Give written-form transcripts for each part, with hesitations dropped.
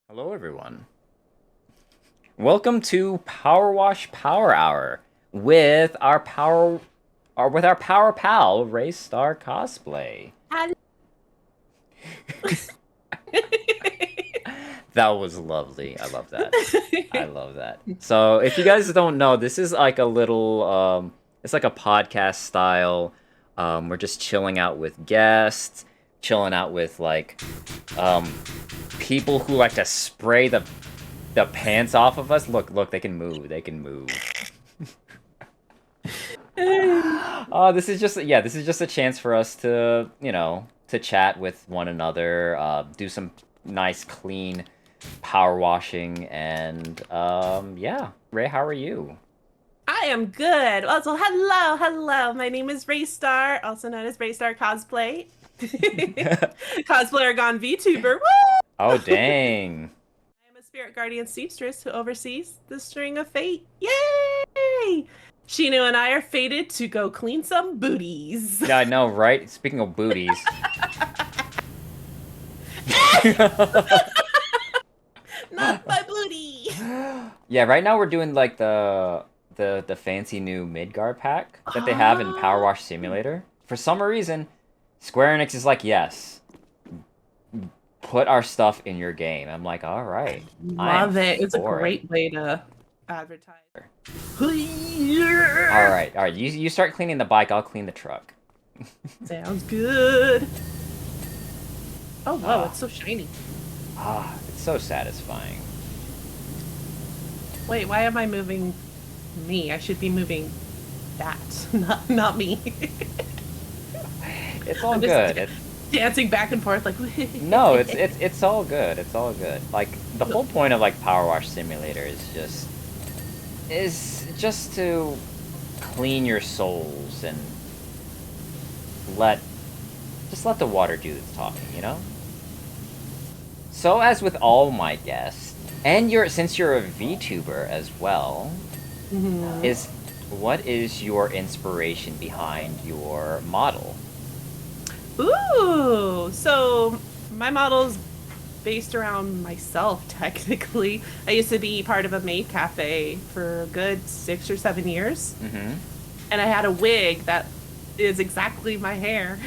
Hello, everyone. Welcome to PowerWash Power Hour with our Power Pal, ReiStarCosplay. Hello. That was lovely. I love that. I love that. So, if you guys don't know, this is like a little it's like a podcast style. We're just chilling out with guests, chilling out with like um people who like to spray the pants off of us. Look, they can move. They can move. Oh, this is just a chance for us to, to chat with one another, do some nice clean power washing, and yeah. Ray, how are you? I am good. Also, hello. My name is Raystar, also known as Raystar Cosplay. Cosplayer gone VTuber. Oh, Woo! dang. I am a spirit guardian seamstress who oversees the string of fate. Yay! Shino and I are fated to go clean some booties. Yeah, I know, right? Speaking of booties. Not my booty. Yeah, right now we're doing like the fancy new Midgard pack that they have in Power Oh, Wash Simulator. For some reason, Square Enix is like, yes, put our stuff in your game. I'm like, all right, I am love it. It's a for it. great way to advertise. All right. You start cleaning the bike. I'll clean the truck. Sounds good. Oh, whoa, Ah, it's so shiny. it's so satisfying. Wait, why am I moving me? I should be moving that, not me. It's all I'm just good. It's dancing back and forth like. no, it's all good. It's all good. Like the whole point of like Power Wash Simulator is just to clean your souls and let let the water do its talking, you know? So as with all my guests, and since you're a VTuber as well, Mhm. is what is your inspiration behind your model? Ooh, so my model's based around myself, technically. I used to be part of a maid cafe for a good 6 or 7 years, Mm-hmm. and I had a wig that is exactly my hair.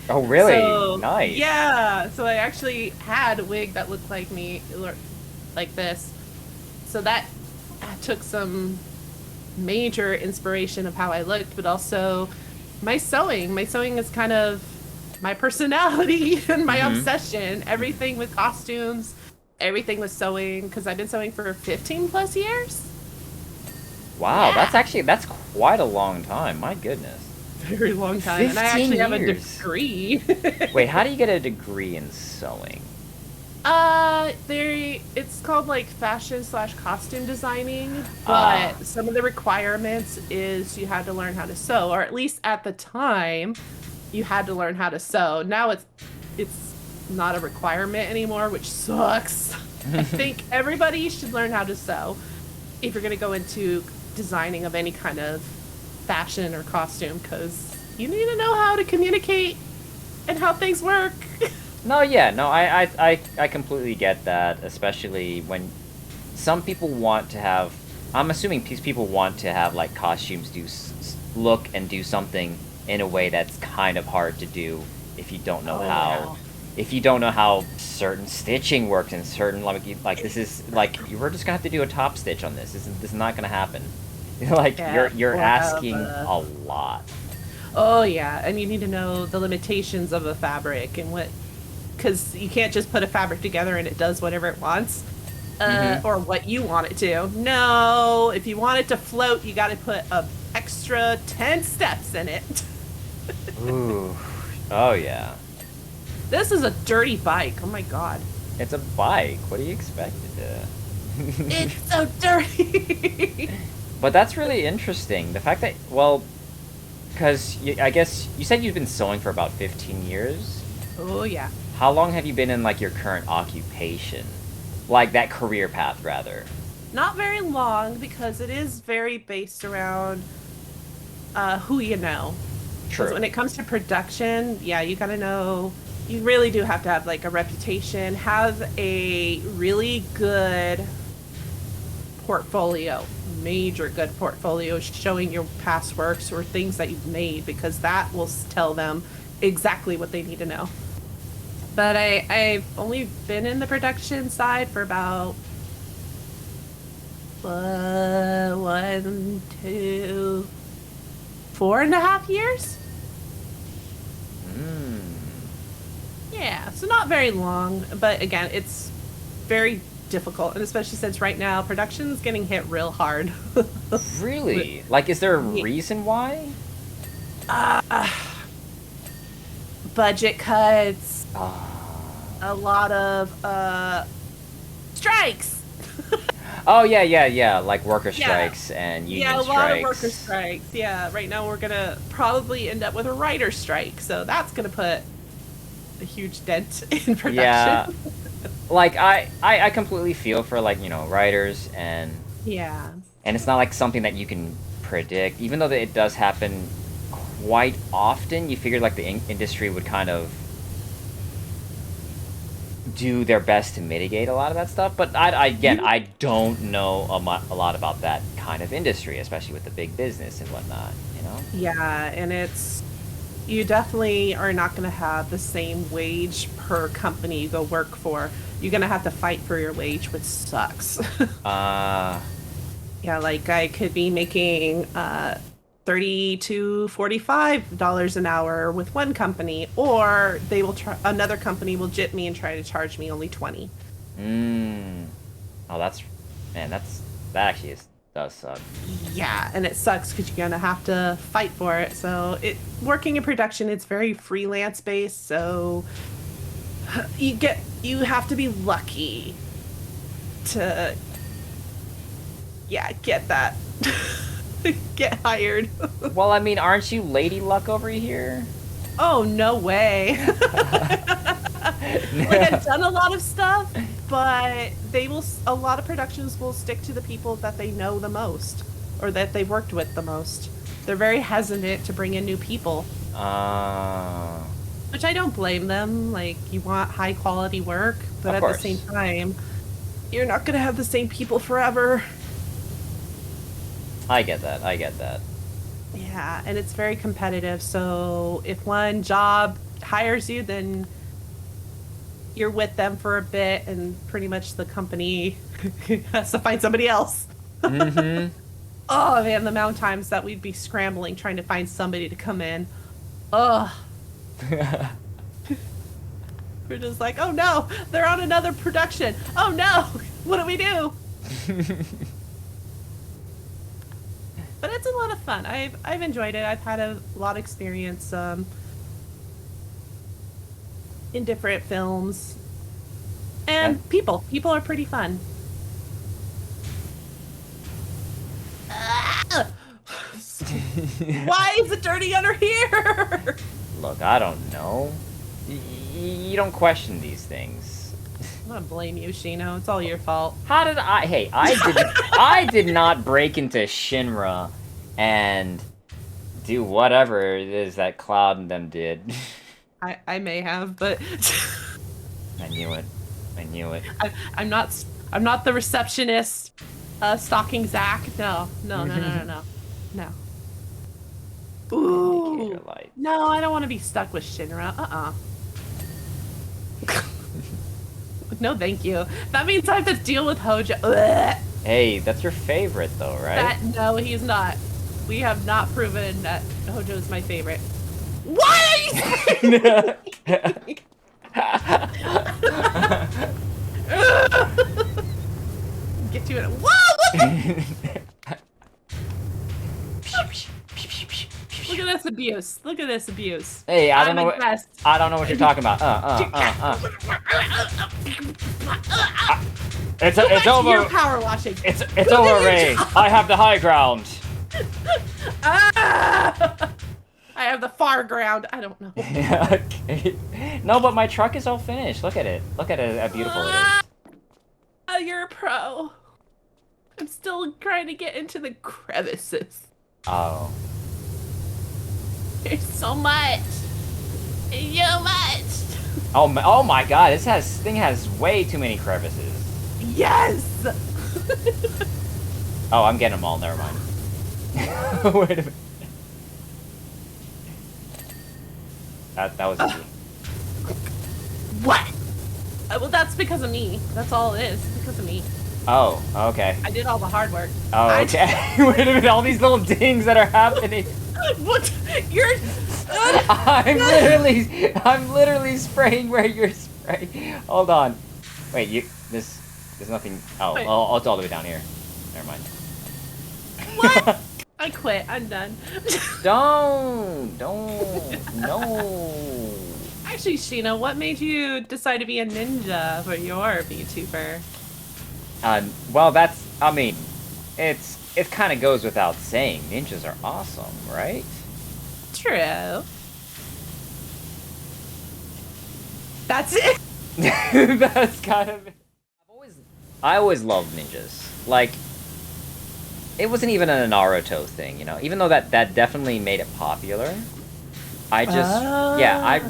Oh, really? So, Nice. yeah, so I actually had a wig that looked like me, like this. So that took some major inspiration of how I looked, but also my sewing. My sewing is kind of my personality and my Mm-hmm. obsession. Everything with costumes, everything with sewing, because I've been sewing for 15 plus years. Wow, Yeah, that's quite a long time. My goodness. very long time. And I 15 actually have a years. degree. Wait, how do you get a degree in sewing? It's called like fashion slash costume designing, Ah, but some of the requirements is you had to learn how to sew, or at least at the time, you had to learn how to sew. Now it's not a requirement anymore, which sucks. I think everybody should learn how to sew if you're gonna go into designing of any kind of fashion or costume, because you need to know how to communicate and how things work. no, yeah, no, I completely get that, especially when some people want to have. I'm assuming these people want to have like costumes look and do something in a way that's kind of hard to do if you don't know Oh how. yeah. If you don't know how certain stitching works and certain like this is like we're just gonna have to do a top stitch on this. This is not gonna happen. Like Yeah, you're asking forever. a lot. Oh yeah, and you need to know the limitations of a fabric and what, because you can't just put a fabric together and it does whatever it wants, Mm-hmm. or what you want it to. No, if you want it to float, you got to put a extra 10 steps in it. Ooh. Oh yeah. This is a dirty bike. Oh my god, It's a bike. What do you expect it to? it's so dirty. But that's really interesting. The fact that, well, because I guess you said you've been sewing for about 15 years. Oh yeah. How long have you been in like your current occupation? Like that career path, rather. Not very long because it is very based around who you know. Because True. when it comes to production, yeah, you gotta know you really do have to have like a reputation, have a really good portfolio, major good portfolio showing your past works or things that you've made, because that will tell them exactly what they need to know. But I've only been in the production side for about 1, 2, 4.5 years. Mm. Yeah, so not very long, but again, it's very difficult, and especially since right now production's getting hit real hard. Really? Like, is there a Yeah. reason why? uh, Budget cuts, Ah. a lot of strikes. Oh, yeah, yeah, yeah. Like worker Yeah. strikes and Yeah, union a lot of worker strikes. strikes. Yeah, right now we're gonna probably end up with a writer strike, so that's gonna put a huge dent in production. Yeah. Like, I completely feel for, like, writers, Yeah. and it's not like something that you can predict. Even though that it does happen quite often, you figured, like, the industry would kind of do their best to mitigate a lot of that stuff. But again, You I don't know a lot about that kind of industry, especially with the big business and whatnot, you know? Yeah, and you definitely are not going to have the same wage per company you go work for. You're going to have to fight for your wage, which sucks. Uh, Yeah, like I could be making 30 to $45 an hour with one company, or they will try, another company will jip me and try to charge me only 20. mm. Oh, man, that actually does suck. Yeah, and it sucks because you're gonna have to fight for it. So working in production, it's very freelance based, so you have to be lucky to, yeah, get that. Get hired. Well, I mean, aren't you Lady Luck over here? Oh, no way. Like I've done a lot of stuff, but a lot of productions will stick to the people that they know the most or that they've worked with the most. They're very hesitant to bring in new people, Uh, which I don't blame them. Like, you want high quality work, but of at the same course. time, you're not going to have the same people forever. I get that. I get that. Yeah, and it's very competitive. So if one job hires you, then you're with them for a bit, and pretty much the company has to find somebody else. Mm-hmm. Oh man, the amount of times that we'd be scrambling trying to find somebody to come in. Ugh. We're just like, oh no, they're on another production. Oh no, what do we do? But it's a lot of fun. I've enjoyed it. I've had a lot of experience in different films. That- And people are pretty fun. Ah! Why is it dirty under here? Look, I don't know. You don't question these things. I'm gonna blame you, Shino. It's all your fault. How did I? Hey, I did not break into Shinra and do whatever it is that Cloud and them did. I may have, but I knew it. I knew it. I'm not the receptionist stalking Zach. No, no, no, no, no, no, no. Indicator Ooh, light. no, I don't want to be stuck with Shinra. No, thank you. That means I have to deal with Hojo. Ugh. Hey, that's your favorite though, right? No, he's not. We have not proven that Hojo is my favorite. What are you saying? Get you in. Whoa! What the? Look at this abuse. Look at this abuse. Hey, I don't I'm know. impressed. I don't know what you're talking about. It's Go back it's to over. your power washing. It's Go over, get your Ray. job. I have the high ground. Ah! I have the far ground. I don't know. Okay. No, but my truck is all finished. Look at it. Look at it. How beautiful it is. You're a pro. I'm still trying to get into the crevices. Oh. There's so much. So much. Oh my god, this thing has way too many crevices. Yes! Oh, I'm getting them all, never mind. Wait a minute. That was easy. What? Well, that's because of me. That's all it is. It's because of me. Oh, okay. I did all the hard work. Oh, okay. Wait a minute, all these little dings that are happening. What? You're... I'm literally spraying where you're spraying. Hold on. Wait, there's nothing. Oh, Wait. oh, it's all the way down here. Never mind. What? I quit. I'm done. Don't, no. Actually, Sheena, what made you decide to be a ninja for your VTuber? Well, I mean, it kind of goes without saying. Ninjas are awesome, right? True. That's it. That's kind of it. I always loved ninjas. Like, it wasn't even a Naruto thing, you know. Even though that definitely made it popular. I just, yeah,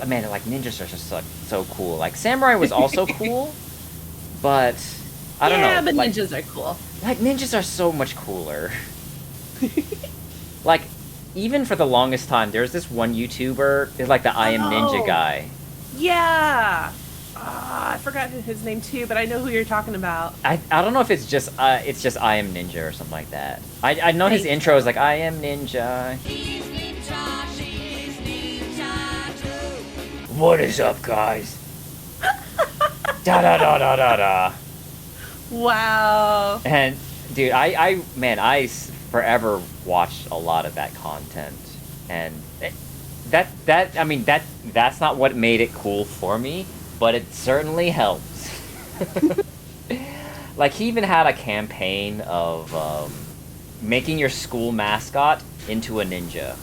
man, like ninjas are just so cool. Like samurai was also cool, but I don't know. Yeah, but like, ninjas are cool. Like ninjas are so much cooler. Like, even for the longest time, there's this one YouTuber, it's like the I Am Ninja guy. Yeah. I forgot his name too, but I know who you're talking about. I don't know if it's just I Am Ninja or something like that. I know his intro is like I am ninja. He is ninja, she is ninja too. What is up, guys? Da da da da da da. Wow. And dude, I forever watched a lot of that content, and that's not what made it cool for me. But it certainly helps. Like, he even had a campaign of making your school mascot into a ninja.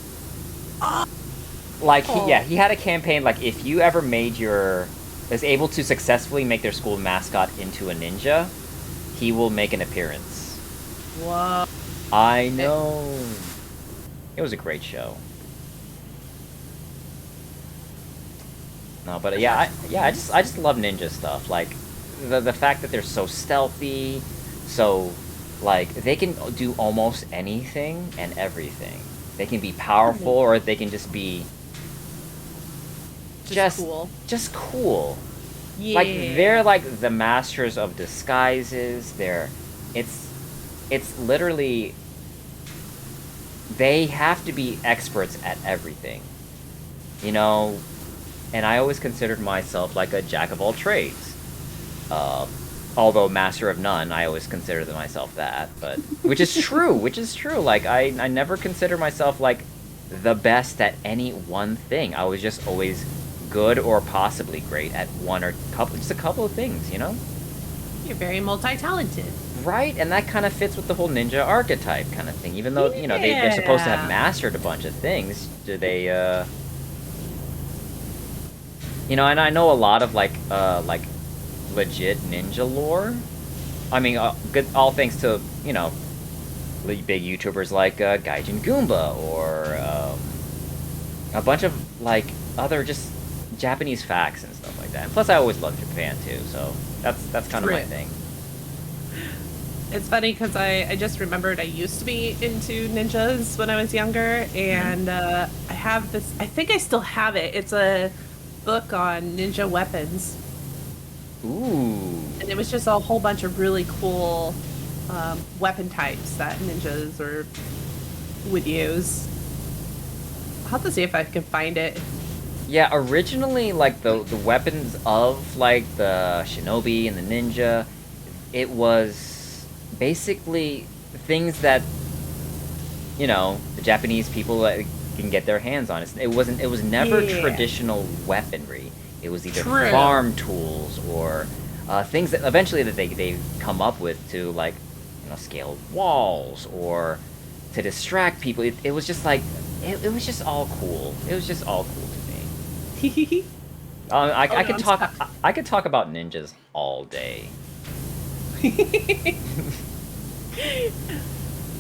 Like, he had a campaign, like, if you ever is able to successfully make their school mascot into a ninja, he will make an appearance. Whoa. I know. It was a great show. No, but I just love ninja stuff. Like the fact that they're so stealthy, so like they can do almost anything and everything. They can be powerful, or they can just be cool. Just cool. Yeah. Like they're like the masters of disguises. It's literally, they have to be experts at everything. You know. And I always considered myself like a jack of all trades. Although master of none, I always considered myself that. But which is true. Like I never considered myself like the best at any one thing. I was just always good or possibly great at just a couple of things, you know? You're very multi-talented. Right, and that kind of fits with the whole ninja archetype kind of thing. Even though, you know, they're supposed to have mastered a bunch of things, do they, you know, and I know a lot of like legit ninja lore. I mean, all thanks to, you know, big YouTubers like Gaijin Goomba or a bunch of like other just Japanese facts and stuff like that. And plus, I always loved Japan too, so that's kind of my thing. It's funny because I just remembered I used to be into ninjas when I was younger, and I have this. I think I still have it. It's a book on ninja weapons. Ooh. And it was just a whole bunch of really cool weapon types that ninjas would use. I'll have to see if I can find it. Yeah, originally, like, the weapons of, like, the shinobi and the ninja, it was basically things that, you know, the Japanese people can get their hands on. It was never traditional weaponry. It was either farm tools or things that eventually that they come up with to, like, you know, scale walls or to distract people. It was just like it was just all cool. It was just all cool to me. I could talk about ninjas all day.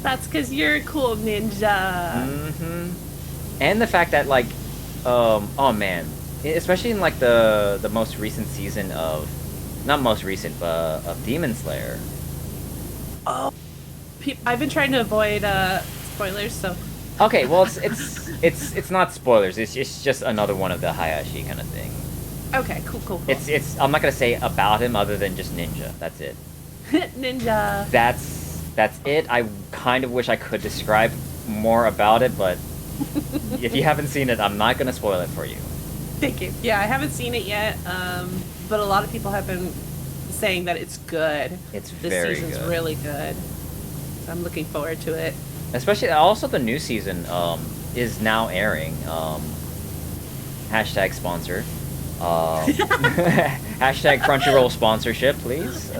That's because you're a cool ninja. Mm-hmm. And the fact that, like, oh man, especially in like the most recent season of, not most recent, but of Demon Slayer. Oh, I've been trying to avoid spoilers, so. Okay, well it's not spoilers. It's just another one of the Hayashi kind of thing. Okay, cool. It's I'm not gonna say about him other than just ninja. That's it. Ninja. That's it. I kind of wish I could describe more about it, but if you haven't seen it, I'm not gonna spoil it for you. Thank you. Yeah, I haven't seen it yet, but a lot of people have been saying that it's good. It's this very season's good. really good. So I'm looking forward to it. Especially also the new season is now airing. Hashtag sponsor. Hashtag Crunchyroll sponsorship, please.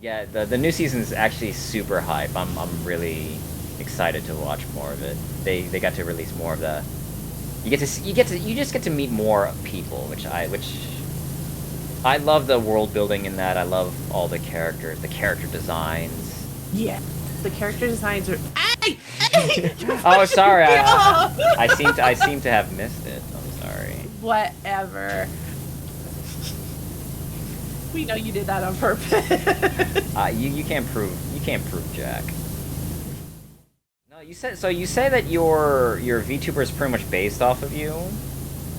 Yeah, the new season is actually super hype. I'm really excited to watch more of it. They got to release more of the. You just get to meet more people, which I love the world building in that. I love all the characters, the character designs. Yeah, the character designs are. Oh, sorry. I seem to have missed it. I'm sorry. Whatever. We know you did that on purpose. You can't prove Jack. No, you say that your VTuber is pretty much based off of you.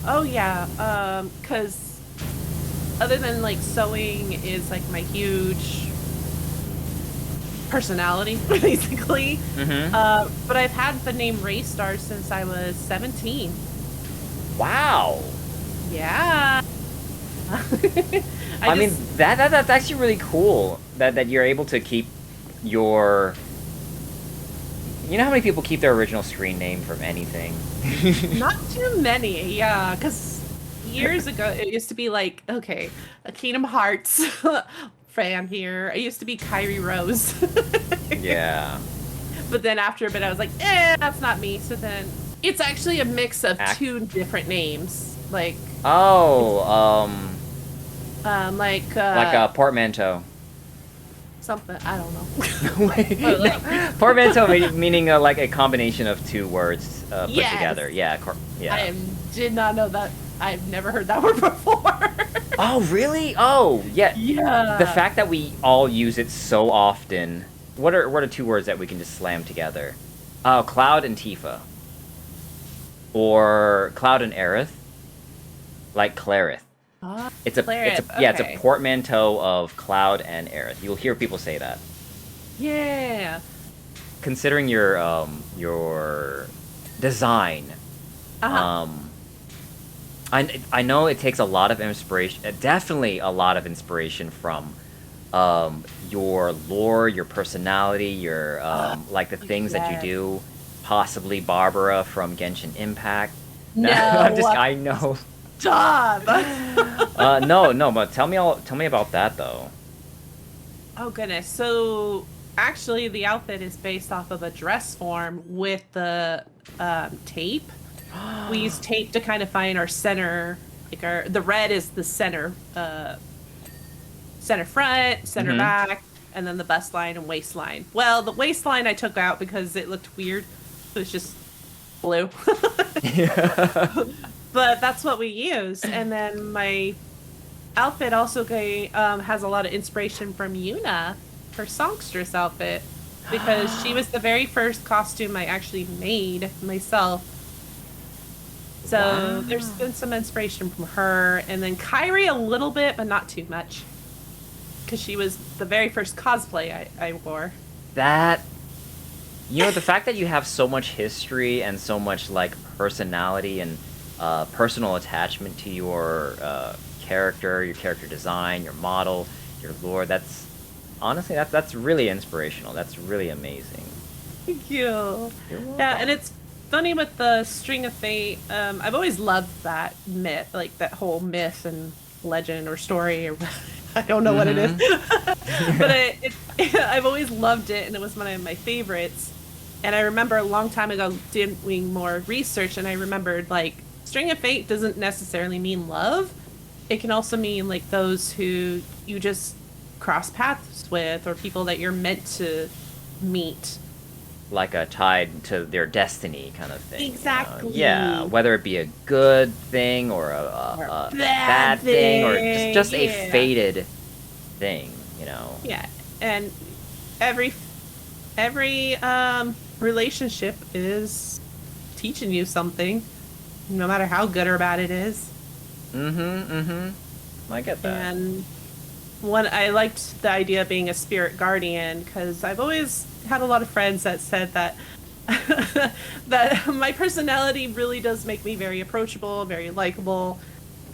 Oh yeah, cause other than like sewing is like my huge personality, basically. Mm-hmm. But I've had the name ReiStar since I was 17. Wow. Yeah. I mean that's actually really cool that you're able to keep your. You know how many people keep their original screen name from anything? Not too many, yeah, because years ago it used to be like, okay, a Kingdom Hearts fan here. I used to be Kyrie Rose. Yeah. But then after a bit I was like, that's not me. So then it's actually a mix of two different names. Like like a portmanteau. Something, I don't know. Wait, no. Portmanteau meaning like a combination of two words put together. Yeah, yeah. I did not know that. I've never heard that word before. Oh, really? Oh, yeah. Yeah. The fact that we all use it so often. What are two words that we can just slam together? Oh, Cloud and Tifa. Or Cloud and Aerith. Like Clarith. It's a portmanteau of Cloud and Aerith. You'll hear people say that. Yeah. Considering your design, I know it takes a lot of inspiration, definitely a lot of inspiration from your lore, your personality, your like the things that you do. Possibly Barbara from Genshin Impact. No, I know. Stop. No, but tell me about that though. Oh goodness. So actually the outfit is based off of a dress form with the tape. We use tape to kind of find our center, like the red is the center front, center back, and then the bust line and waistline. Well, the waistline I took out because it looked weird. It was just blue. But that's what we use. And then my outfit also has a lot of inspiration from Yuna, her songstress outfit, because she was the very first costume I actually made myself. So there's been some inspiration from her. And then Kyrie a little bit, but not too much. Because she was the very first cosplay I wore. That... You know, the fact that you have so much history and so much, like, personality and personal attachment to your character, your character design, your model, your lore, that's... Honestly, that's really inspirational. That's really amazing. Thank you. Yeah, and it's funny with the String of Fate. I've always loved that myth, like that whole myth and legend or story, or I don't know what it is. But I've always loved it, and it was one of my favorites. And I remember a long time ago doing more research, and I remembered, like, String of Fate doesn't necessarily mean love. It can also mean, like, those who you just cross paths with, or people that you're meant to meet. like a tied to their destiny kind of thing. Exactly. Yeah, whether it be a good thing or Or a bad bad thing or just a thing, yeah. fated thing. You know. Yeah, and every relationship is teaching you something, no matter how good or bad it is. Mm-hmm. Mm-hmm. I get that. And one, I liked the idea of being a spirit guardian because I've always had a lot of friends that said that that my personality really does make me very approachable, very likable,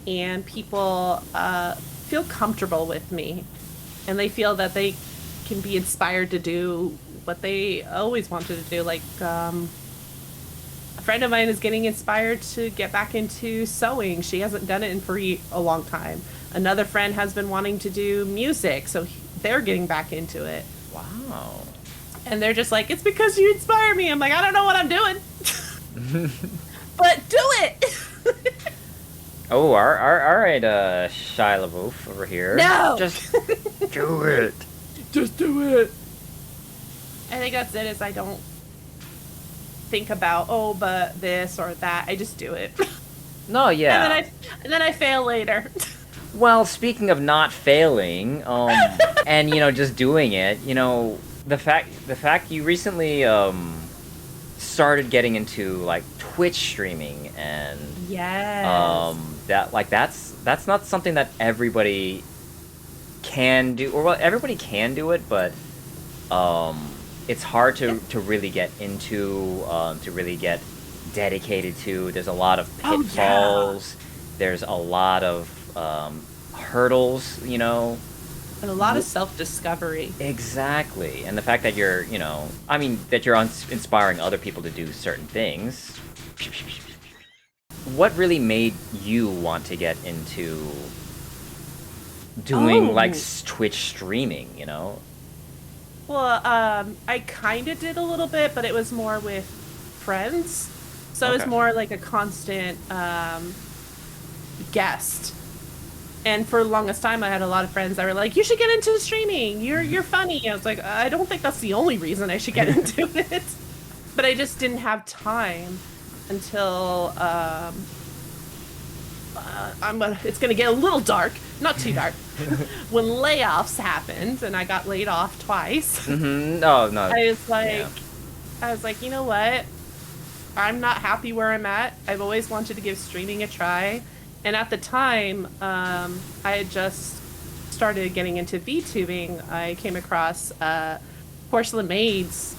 and people feel comfortable with me, and they feel that they can be inspired to do what they always wanted to do. Like a friend of mine is getting inspired to get back into sewing. She hasn't done it in for a long time. Another friend has been wanting to do music, so they're getting back into it. Wow. And they're just like, it's because you inspire me. I'm like, I don't know what I'm doing. But do it! Oh, all right, Shia LaBeouf over here. No! Just do it. Just do it! I think that's it, is I don't think about, oh, but this or that. I just do it. No, yeah. And then I fail later. Well, speaking of not failing, and just doing it, the fact you recently started getting into like Twitch streaming and Yes. that's not something that everybody can do, or well, everybody can do it, but it's hard to really get into, to really get dedicated to. There's a lot of Oh, yeah. pitfalls. There's a lot of hurdles, And a lot of self-discovery. Exactly. And the fact that you're, that you're inspiring other people to do certain things. What really made you want to get into doing Twitch streaming, Well, I kind of did a little bit, but it was more with friends. So it was Okay. more like a constant guest. And for the longest time, I had a lot of friends that were like, "You should get into streaming. You're funny." I was like, "I don't think that's the only reason I should get into it," but I just didn't have time until it's gonna get a little dark, not too dark, when layoffs happened and I got laid off twice. Mm-hmm. No. I was like, you know what? I'm not happy where I'm at. I've always wanted to give streaming a try. And at the time, I had just started getting into VTubing. I came across Porcelain Maid's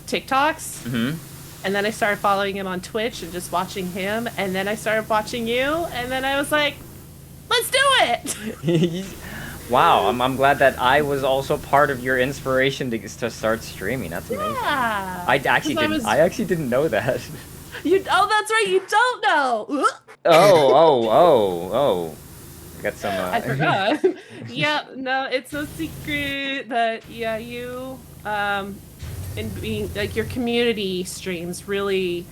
TikToks. Mm-hmm. And then I started following him on Twitch and just watching him. And then I started watching you. And then I was like, let's do it! Wow, I'm glad that I was also part of your inspiration to start streaming. That's amazing. Yeah. I actually didn't know that. Oh, that's right, you don't know! Oh. I got some. I forgot. Yeah, no, it's no secret that you and being like your community streams really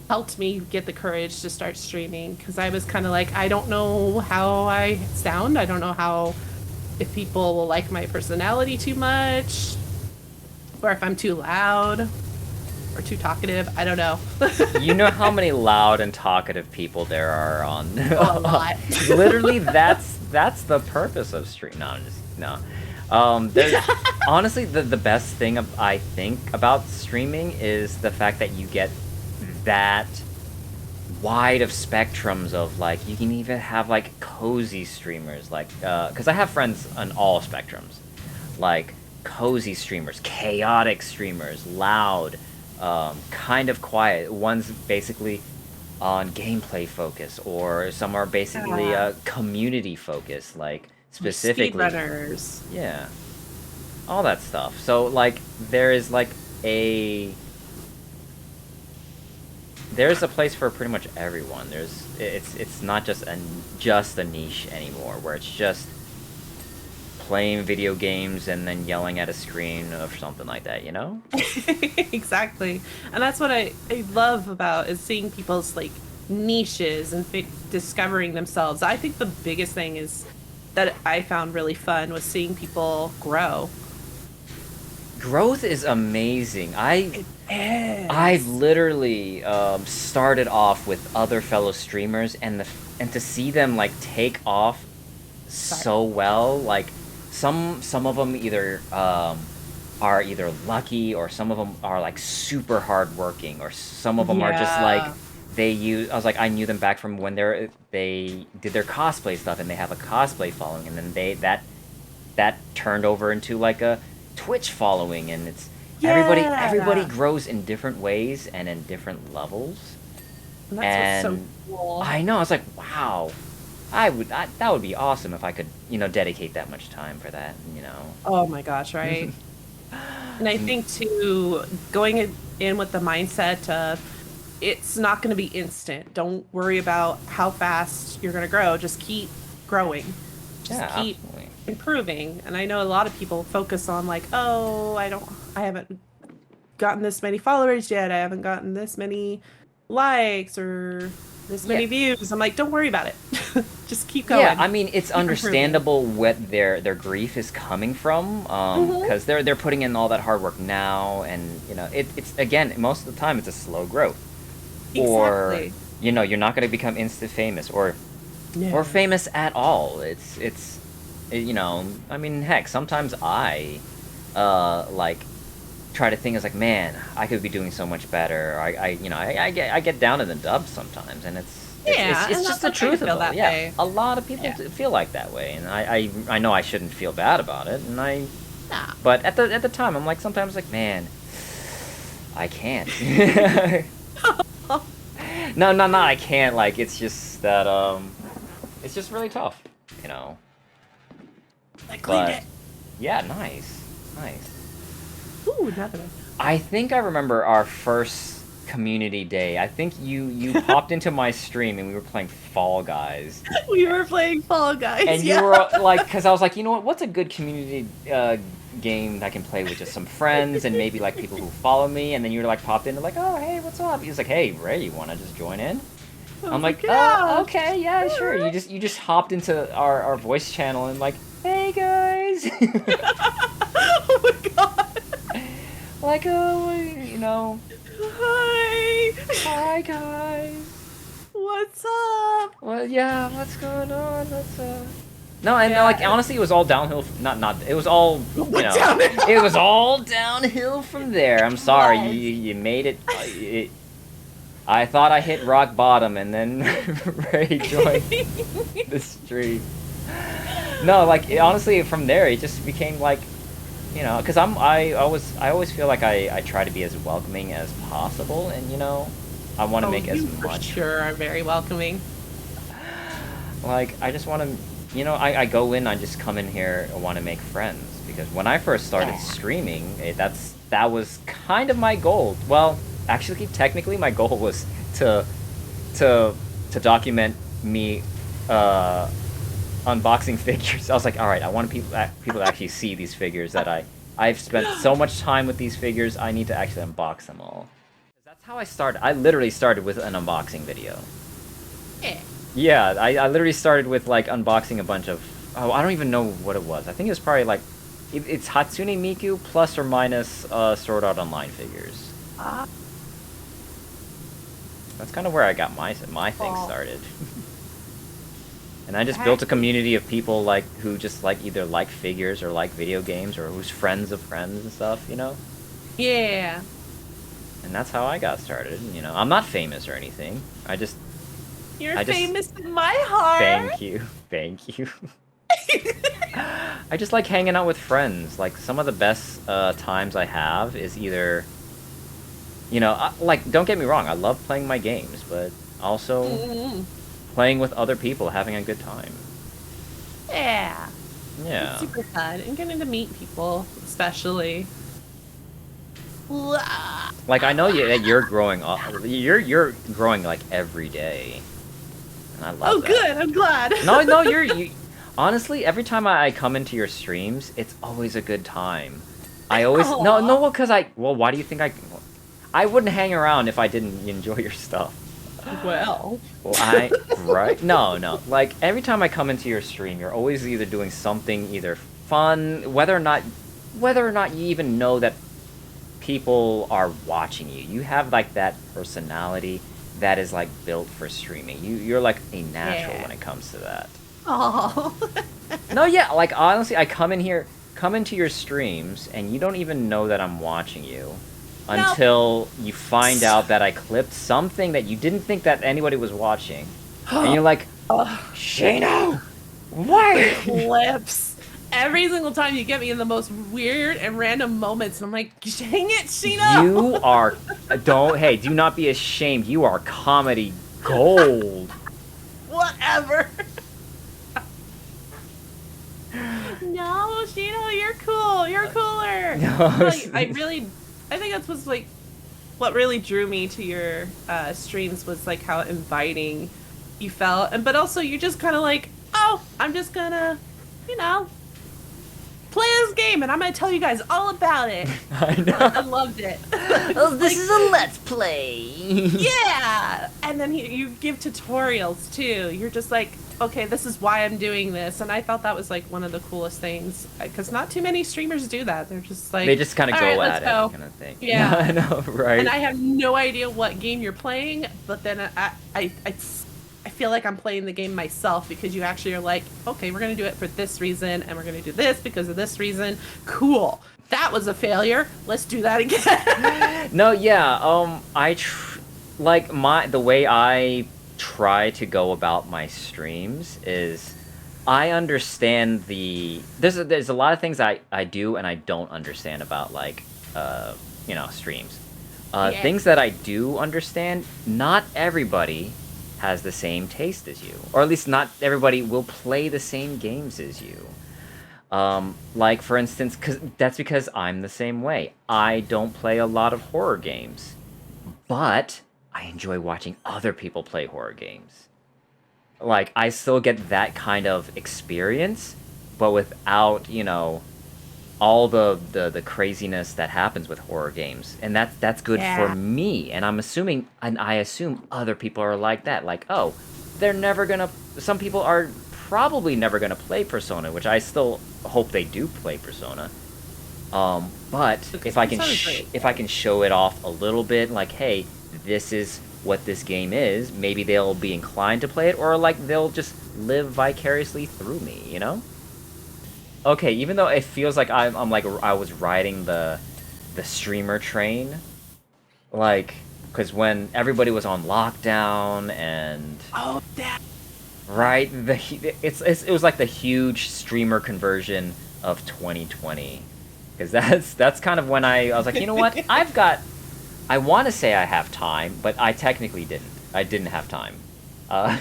helped me get the courage to start streaming, because I was kind of like, I don't know how I sound. I don't know if people will like my personality too much, or if I'm too loud or too talkative. I don't know. You know how many loud and talkative people there are on. A lot. Literally, that's the purpose of stream. No. Honestly, the best thing I think about streaming is the fact that you get that wide of spectrums of, like, you can even have like cozy streamers, like because I have friends on all spectrums, like cozy streamers, chaotic streamers, loud, kind of quiet ones, basically on gameplay focus, or some are basically community focus, like specifically speedrunners. Yeah, all that stuff. So like there is like there's a place for pretty much everyone. It's not just a niche anymore, where it's just playing video games and then yelling at a screen or something like that, you know? Exactly. And that's what I love about, is seeing people's like niches and discovering themselves. I think the biggest thing is that I found really fun was seeing people grow. growth is amazing. It I've is. literally started off with other fellow streamers, and to see them like take off Sorry. so well, like some of them either are either lucky, or some of them are like super hardworking, or some of them are just like Yeah. they use. I was like, I knew them back from when they did their cosplay stuff, and they have a cosplay following, and then that turned over into like a Twitch following, and it's everybody Yeah. grows in different ways and in different levels. And that's what's so And cool. I know, I was like, wow, that would be awesome if I could, dedicate that much time for that. Oh my gosh, right? And I think too, going in with the mindset of it's not going to be instant. Don't worry about how fast you're going to grow. Just keep growing. Just Yeah, keep absolutely. improving. And I know a lot of people focus on like, oh, I haven't gotten this many followers yet. I haven't gotten this many likes or this Yeah. many views. I'm like, don't worry about it. Just keep Yeah, going. I mean, it's Keep improving. understandable what their grief is coming from, Hmm. because they're putting in all that hard work now, and it's again, most of the time it's a slow growth, or Exactly. you're not going to become instant famous, or No. famous at all. I mean, heck, sometimes like try to think, as like, man, I could be doing so much better. Or I get down in the dumps sometimes, and Yeah, it's and just that's the okay to truth of feel it. that Yeah, way. a lot of people Yeah. feel like that way, and I know I shouldn't feel bad about it, Nah. but at the time, I'm like, sometimes like, man, I can't. No, no, no, I can't. Like, it's just that it's just really tough, you know. I cleaned But it. yeah, nice, nice. Ooh, another one. I think I remember our first community day. I think you popped into my stream and we were playing Fall Guys. We were playing Fall Guys. And you Yeah. were like, because I was like, you know what? What's a good community game that I can play with just some friends and maybe like people who follow me? And then you were like popped in, like, oh hey, what's up? He was like, hey Ray, you want to just join in? I I'm was like, like, yeah. okay, yeah, sure. You just hopped into our voice channel and like, hey guys, Oh my god. like, Hi. hi guys. What's up? Well, yeah, what's going on? No, and Yeah. like honestly, it was all downhill. Not. It was all Went downhill. It was all downhill from there. I'm sorry, Was. you made it. I thought I hit rock bottom, and then Ray joined the stream. No, like honestly, from there it just became like, because I always feel like I try to be as welcoming as possible, and I want to Oh, make as you for much. sure are very welcoming. Like, I just want to, I go in, I just come in here and want to make friends, because when I first started Yeah. streaming, that was kind of my goal. Well, actually, technically, my goal was to to document me unboxing figures. I was like, all right, I want people to actually see these figures that I've spent so much time with these figures. I need to actually unbox them all. That's how I started. I literally started with an unboxing video. Yeah. Yeah, I literally started with like unboxing a bunch of, I don't even know what it was. I think it was probably like it's Hatsune Miku plus or minus Sword Art Online figures. Ah. That's kind of where I got my thing Oh. started. And I just built a community of people like who just like either like figures or like video games, or who's friends of friends and stuff. Yeah. And that's how I got started. I'm not famous or anything. You're I just- famous in my heart. Thank you. Thank you. I just like hanging out with friends. Like, some of the best times I have is either, like, don't get me wrong, I love playing my games, but also Mhm. playing with other people, having a good time. Yeah. Yeah. It's super fun and getting to meet people, especially. Wah. Like, I know that you're growing up. You're growing like every day, and I love Oh, that. good. I'm glad. No, you. Honestly, every time I come into your streams, it's always a good time. I always Aw. no, because why do you think I wouldn't hang around if I didn't enjoy your stuff. Well. Well, right? No. Like, every time I come into your stream, you're always either doing something either fun, whether or not whether or not you even know that people are watching you. You have like that personality that is like built for streaming. You're like a natural when it comes to that. Oh. No, yeah, like honestly, I come into your streams, and you don't even know that I'm watching you until you find out that I clipped something that you didn't think that anybody was watching, and you're like, Shano, why? Clips. Every single time you get me in the most weird and random moments, and I'm like, dang it, Shino! You are, do not be ashamed. You are comedy gold. Whatever. No, Shino, you're cool. You're cooler. No, like, I think that's what's like, what really drew me to your streams was like how inviting you felt, but also you're just kind of like, oh, I'm just gonna, play this game, and I'm gonna tell you guys all about it. I know. I loved it. Oh, this is a let's play. Yeah, and then you give tutorials too. You're just like, okay, this is why I'm doing this, and I thought that was like one of the coolest things because not too many streamers do that. They're just like, they just kind of go at it, kind of thing. Yeah, I know, right? And I have no idea what game you're playing, but then I feel like I'm playing the game myself because you actually are like, okay, we're gonna do it for this reason, and we're gonna do this because of this reason. Cool. That was a failure. Let's do that again. No, yeah. The way I try to go about my streams is I understand there's a lot of things I do and I don't understand about like streams. Things that I do understand, not everybody has the same taste as you, or at least not everybody will play the same games as you. Like for instance, that's because I'm the same way. I don't play a lot of horror games, but I enjoy watching other people play horror games. Like I still get that kind of experience, but without all the craziness that happens with horror games, and that's good for me. And I assume other people are like that. Like, oh, some people are probably never gonna play Persona, which I still hope they do play Persona. But if I can show it off a little bit, like, hey, this is what this game is, maybe they'll be inclined to play it, or like they'll just live vicariously through me, Okay, even though it feels like I'm like I was riding the streamer train, like, because when everybody was on lockdown and right, it was like the huge streamer conversion of 2020, because that's kind of when I was like, you know what, I want to say I have time, but I technically didn't. I didn't have time. I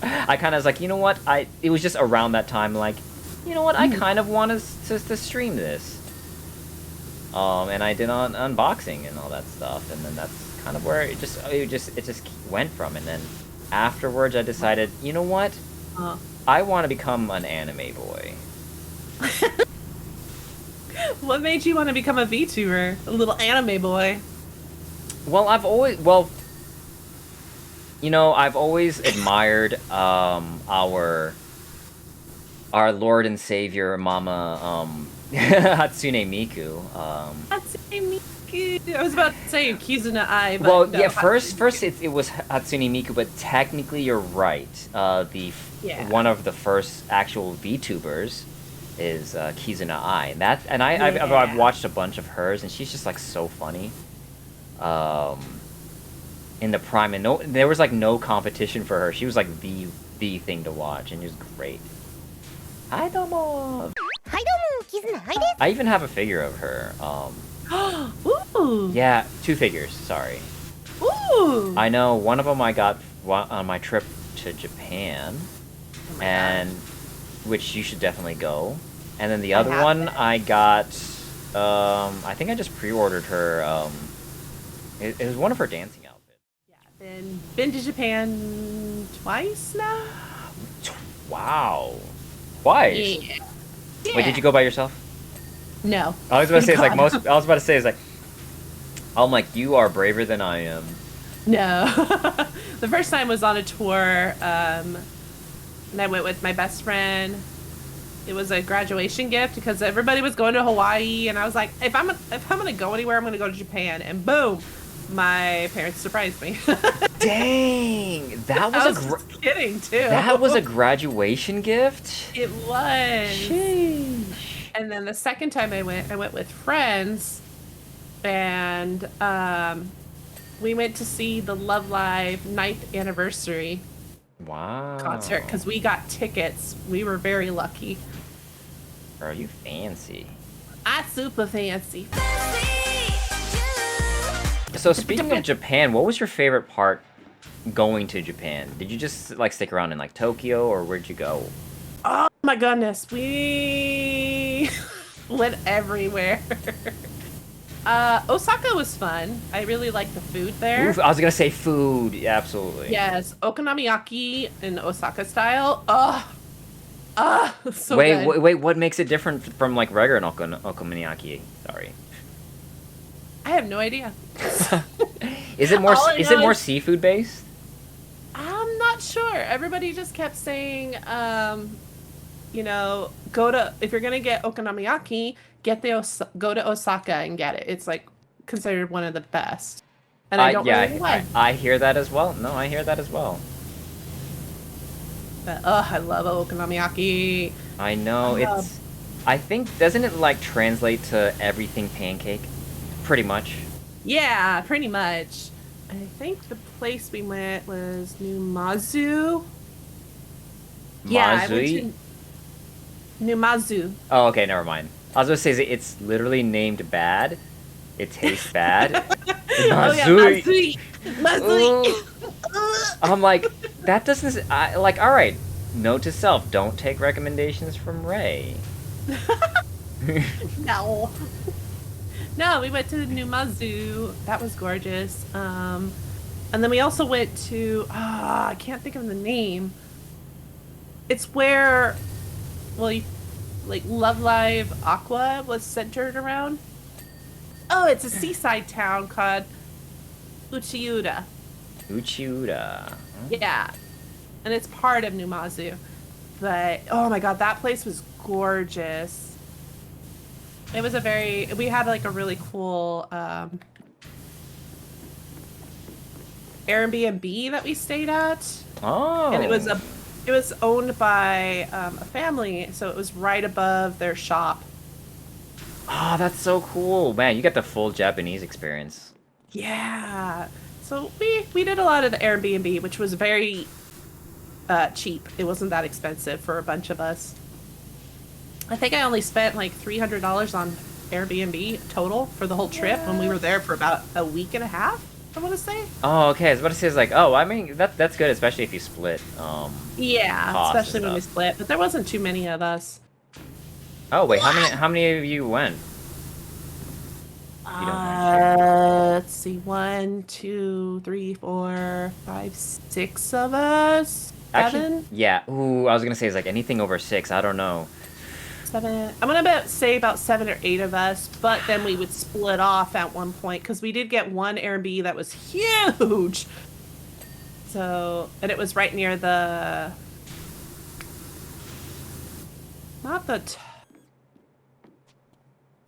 kind of was like, you know what, it was just around that time, like, you know what, I kind of want to stream this. And I did unboxing and all that stuff, and then that's kind of where it just went from. And then afterwards, I decided, you know what, I want to become an anime boy. What made you want to become a VTuber, a little anime boy? Well, I've always admired our Lord and Savior, Mama, Hatsune Miku. Hatsune Miku. I was about to say Kizuna Ai, but well, no, yeah. First, it was Hatsune Miku, but technically, you're right. One of the first actual VTubers is Kizuna Ai, and I've watched a bunch of hers, and she's just like so funny. In the prime, and there was like no competition for her. She was like the thing to watch, and it was great. Hi domo. Hi domo, Kizuna Ai desu. I even have a figure of her. Ooh. Yeah, 2 figures. Sorry. Ooh. I know one of them I got on my trip to Japan, which you should definitely go. And then the other one I got. I think I just pre-ordered her. It was one of her dancing outfits. Yeah, been to Japan twice now. Wow. Twice? Yeah. Wait, did you go by yourself? No. I was about to say, I'm like, you are braver than I am. No. The first time was on a tour, and I went with my best friend, It was a graduation gift because everybody was going to Hawaii, and I was like, if I'm gonna go anywhere, I'm gonna go to Japan. And boom, my parents surprised me. Dang, that was I was just kidding too. that was a graduation gift. It was. Sheesh. And then the second time I went with friends, and we went to see the Love Live 9th anniversary Wow. concert because we got tickets. We were very lucky. Girl, you fancy. I super fancy. So speaking of Japan, what was your favorite part going to Japan? Did you just like stick around in like Tokyo, or where'd you go? Oh my goodness, we went everywhere. Osaka was fun. I really liked the food there. Oof, I was gonna say food. Yeah, absolutely. Yes, okonomiyaki in Osaka style. So wait, good. wait, what makes it different from like regular okonomiyaki? Sorry. I have no idea. Is it more All I is know it more is- seafood based? I'm not sure. Everybody just kept saying, you know, if you're gonna get okonomiyaki, go to Osaka and get it. It's like considered one of the best. And I don't really know why. I hear that as well. No, I hear that as well. But I love okonomiyaki. I know I think doesn't it like translate to everything pancake? Pretty much. Yeah, pretty much. I think the place we went was Numazu. Yeah, I went Mazui? to Numazu. Oh, okay, never mind. I was gonna say it's literally named bad. It tastes bad. Oh yeah, Mazui. Mazui. I'm like, that doesn't. All right. Note to self: don't take recommendations from Ray. No. No, we went to Numazu. That was gorgeous. And then we also went to I can't think of the name. It's where, like Love Live Aqua was centered around. Oh, it's a seaside town called Uchiuda. Uchiuda. Yeah, and it's part of Numazu. But oh my god, that place was gorgeous. It was we had like a really cool Airbnb that we stayed at. Oh. And it was owned by a family, so it was right above their shop. Oh, that's so cool, man! You got the full Japanese experience. Yeah. So we did a lot of the Airbnb, which was very cheap. It wasn't that expensive for a bunch of us. I think I only spent like $300 on Airbnb total for the whole trip when we were there for about a week and a half, I want to say. Oh, okay. I was about to say, it's like, oh, I mean, that's good, especially if you split. Yeah, costs and especially when we stuff. split. But there wasn't too many of us. Oh wait, how many of you went? You don't know. Let's see, 1, 2, 3, 4, 5, 6 of us. Actually, 7. yeah. Ooh, I was gonna say it's like anything over 6. I don't know. 7. I'm gonna say about 7 or 8 of us, but then we would split off at one point because we did get one Airbnb that was huge. So, and it was right near the,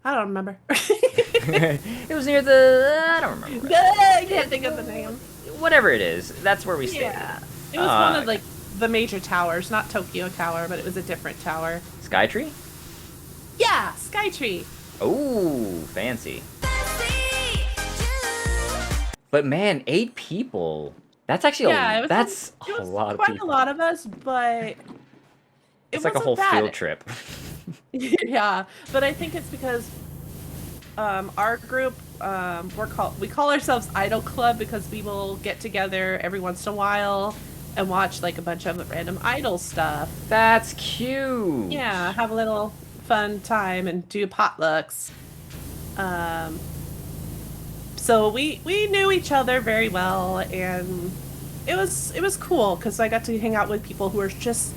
I don't remember. It was near the. I don't remember. I can't think of the name. Whatever it is, that's where we stayed. Yeah, it was one of like the major towers, not Tokyo Tower, but it was a different tower. Skytree? Yeah, Skytree. Ooh, fancy. But man, 8 people. That's actually that's it a was lot of quite people. a lot of us, but It's like a whole wasn't field bad. trip. Yeah, but I think it's because our group we call ourselves Idol Club because we will get together every once in a while and watch like a bunch of random idol stuff. That's cute. Yeah, have a little fun time and do potlucks. So we knew each other very well, and it was cool because I got to hang out with people who are just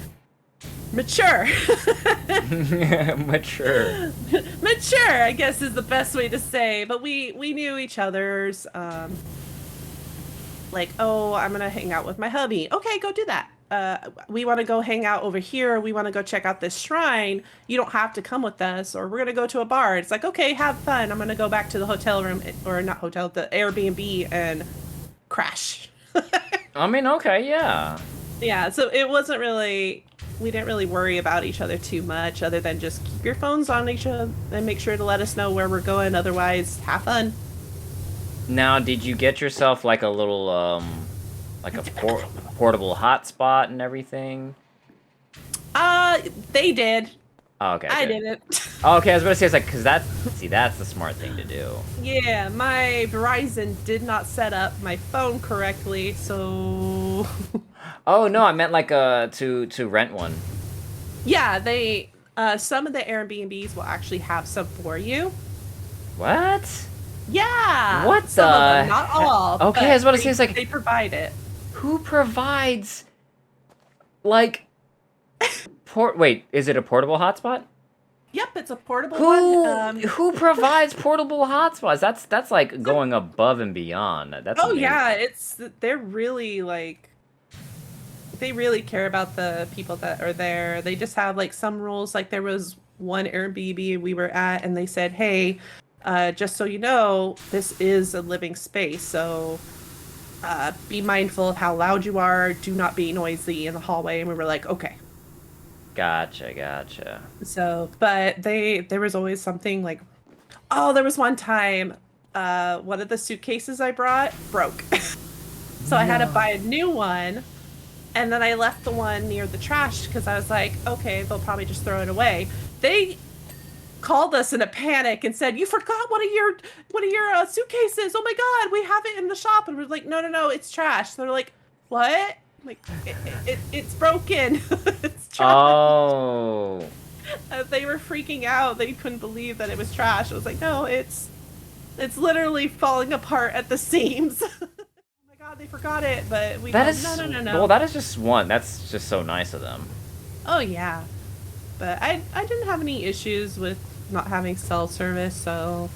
mature. Mature. Mature, I guess, is the best way to say. But we knew each other's. Like, oh, I'm gonna hang out with my hubby. Okay, go do that. we want to go hang out over here. We want to go check out this shrine. You don't have to come with us, or we're gonna go to a bar. It's like, okay, have fun. I'm gonna go back to the hotel room, or not hotel, the Airbnb, and crash. I mean, okay, yeah. Yeah, so it wasn't really, we didn't really worry about each other too much, other than just keep your phones on each other and make sure to let us know where we're going. Otherwise, have fun. Now, did you get yourself like a little, like a portable hotspot and everything? They did. Oh, okay. I good. didn't. Oh, okay, I was gonna say, it's like, because that's the smart thing to do. Yeah, my Verizon did not set up my phone correctly, so... Oh, no, I meant like, to rent one. Yeah, they, some of the Airbnbs will actually have some for you. What? Yeah! What some the of them, not all. Okay, I was about to say, it's like... They provide it. Who provides, like... Wait, is it a portable hotspot? Yep, it's a portable one. Who provides portable hotspots? That's like going above and beyond. That's amazing. Yeah, they're really like they really care about the people that are there. They just have like some rules. Like there was one Airbnb we were at, and they said, "Hey, just so you know, this is a living space, so be mindful of how loud you are. Do not be noisy in the hallway." And we were like, "Okay." Gotcha. So, but there was always something like, oh, there was one time, one of the suitcases I brought broke. So I had to buy a new one, and then I left the one near the trash because I was like, okay, they'll probably just throw it away. They called us in a panic and said, "You forgot one of your suitcases. Oh my God, we have it in the shop." And we're like, no, it's trash. So they're like, "What?" Like, it's broken. It's trash. Oh. They were freaking out. They couldn't believe that it was trash. I was like, no, it's literally falling apart at the seams. Oh my God, they forgot it. But we That is no. Well, that is just one. That's just so nice of them. Oh yeah, but I didn't have any issues with not having cell service, so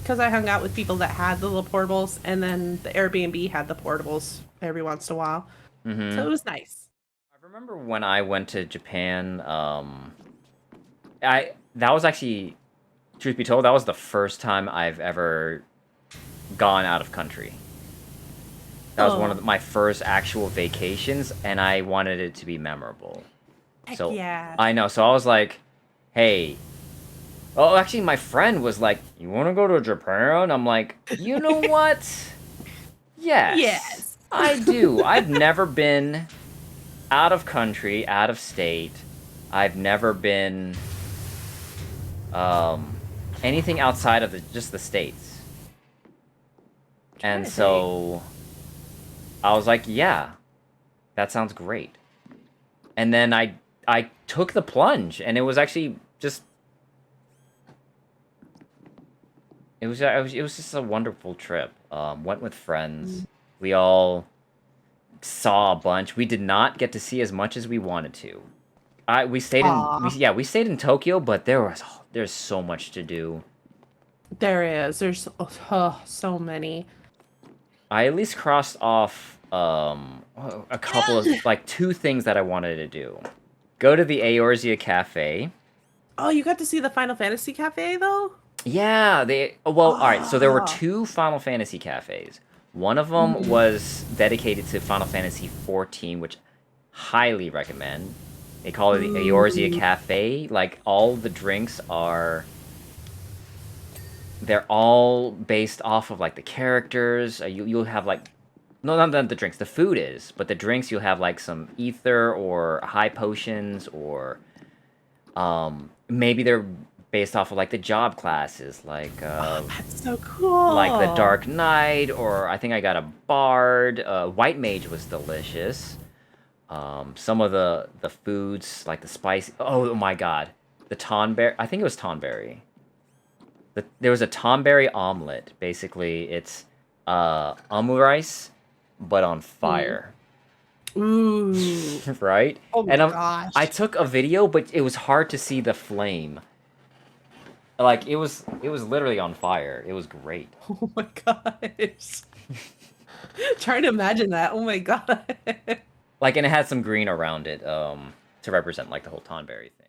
because I hung out with people that had the little portables, and then the Airbnb had the portables every once in a while. Mm-hmm. So it was nice. I remember when I went to Japan, that was actually, truth be told, that was the first time I've ever gone out of country. That was one of my first actual vacations, and I wanted it to be memorable. Heck So yeah. I know, so I was like, hey. Oh, actually, my friend was like, "You want to go to Japan?" I'm like, you know what? Yes. Yes. I do. I've never been out of country, out of state. I've never been anything outside of just the States. And so I was like, yeah, that sounds great. And then I took the plunge, and it was actually just it was just a wonderful trip. Went with friends. We all saw a bunch. We did not get to see as much as we wanted to. We stayed we stayed in Tokyo, but there's so much to do. There is. There's so many. I at least crossed off a couple of like 2 things that I wanted to do. Go to the Eorzea Cafe. Oh, you got to see the Final Fantasy Cafe though? Yeah, all right, so there were 2 Final Fantasy cafes. One of them was dedicated to Final Fantasy XIV, which highly recommend. They call it the Eorzea Cafe. Like, all the drinks they're all based off of, like, the characters. You'll have, like, no, not the drinks, the food is, but the drinks, you'll have, like, some ether or high potions, or maybe they're based off of, like, the job classes, like, that's so cool. like the Dark Knight, or I think I got a Bard. White Mage was delicious. Some of the foods, like the spicy, oh my God, the Tonberry, I think it was Tonberry. There was a Tonberry omelet. Basically, it's omurice, but on fire. Ooh. Right? Oh my gosh. I took a video, but it was hard to see the flame. Like, it was literally on fire. It was great. Oh my gosh. Trying to imagine that. Oh my God. Like, and it had some green around it, to represent like the whole Tonberry thing.